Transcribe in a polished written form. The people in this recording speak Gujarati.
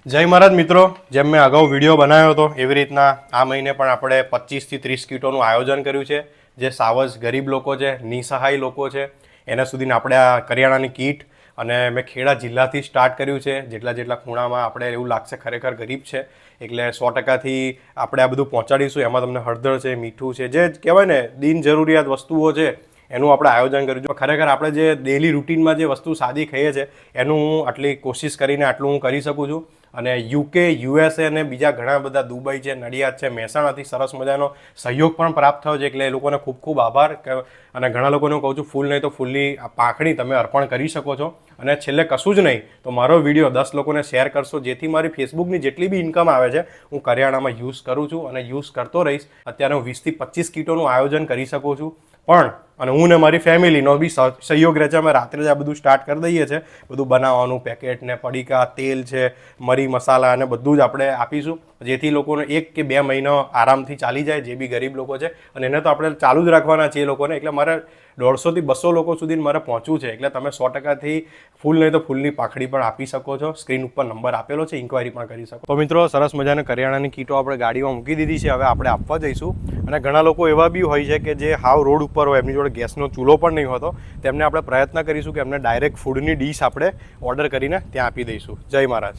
જય મહારાજ મિત્રો, જેમ મેં અગાઉ વિડીયો બનાવ્યો હતો એવી રીતના આ મહિને પણ આપણે 25થી 30 કીટોનું આયોજન કર્યું છે. જે સાવજ ગરીબ લોકો છે, નિસહાય લોકો છે, એના સુધીને આપણે આ કરિયાણાની કીટ અને મેં ખેડા જિલ્લાથી સ્ટાર્ટ કર્યું છે. જેટલા ખૂણામાં આપણે એવું લાગશે ખરેખર ગરીબ છે, એટલે 100%થી આપણે આ બધું પહોંચાડીશું. એમાં તમને હળદર છે, મીઠું છે, જે કહેવાય ને દિન જરૂરિયાત વસ્તુઓ છે એનું આપણે આયોજન કર્યું છે. ખરેખર આપણે જે ડેલી રૂટીનમાં જે વસ્તુ સાદી ખાઈએ છીએ એનું હું આટલી કોશિશ કરીને આટલું હું કરી શકું છું. અને યુકે, યુએસએ અને બીજા ઘણા બધા દુબઈ છે, નડિયાદ છે, મહેસાણાથી સરસ મજાનો સહયોગ પણ પ્રાપ્ત થયો છે. એટલે એ લોકોને ખૂબ ખૂબ આભાર. અને ઘણા લોકોને હું કહું છું ફૂલ નહીં તો ફૂલની પાંખડી તમે અર્પણ કરી શકો છો. અને છેલ્લે કશું જ નહીં તો મારો વિડીયો 10 લોકોને શેર કરશો, જેથી મારી ફેસબુકની જેટલી બી ઇન્કમ આવે છે હું કરિયાણામાં યુઝ કરું છું અને યુઝ કરતો રહીશ. અત્યારે હું 20થી 25 કીટોનું આયોજન કરી શકું છું. પણ અને હું ને મારી ફેમિલીનો બી સહયોગ રહે છે. અમે રાત્રે જ આ બધું સ્ટાર્ટ કરી દઈએ છીએ, બધું બનાવવાનું, પેકેટ ને પડીકા, તેલ છે, મરી મસાલા અને બધું જ આપણે આપીશું, જેથી લોકોને 1 કે 2 મહિનો આરામથી ચાલી જાય, જે બી ગરીબ લોકો છે. અને એને તો આપણે ચાલુ જ રાખવાના છીએ એ લોકોને. એટલે મારે 150થી 200 લોકો સુધી મારે પહોંચવું છે. એટલે તમે 100%થી ફૂલ નહીં તો ફૂલની પાંખડી પણ આપી શકો છો. સ્ક્રીન ઉપર નંબર આપેલો છે, ઇન્ક્વાયરી પણ કરી શકો. તો મિત્રો, સરસ મજાની કરિયાણાની કીટો આપણે ગાડીમાં મૂકી દીધી છે. હવે આપણે આપવા જઈશું. અને ઘણા લોકો એવા બી હોય છે કે જે હાવ રોડ ઉપર હોય, એમની જોડે ગેસનો ચૂલો પણ નહીં હોતો, તેમને આપણે પ્રયત્ન કરીશું કે એમને ડાયરેક્ટ ફૂડની ડીશ આપણે ઓર્ડર કરીને ત્યાં આપી દઈશું. જય મહારાજ.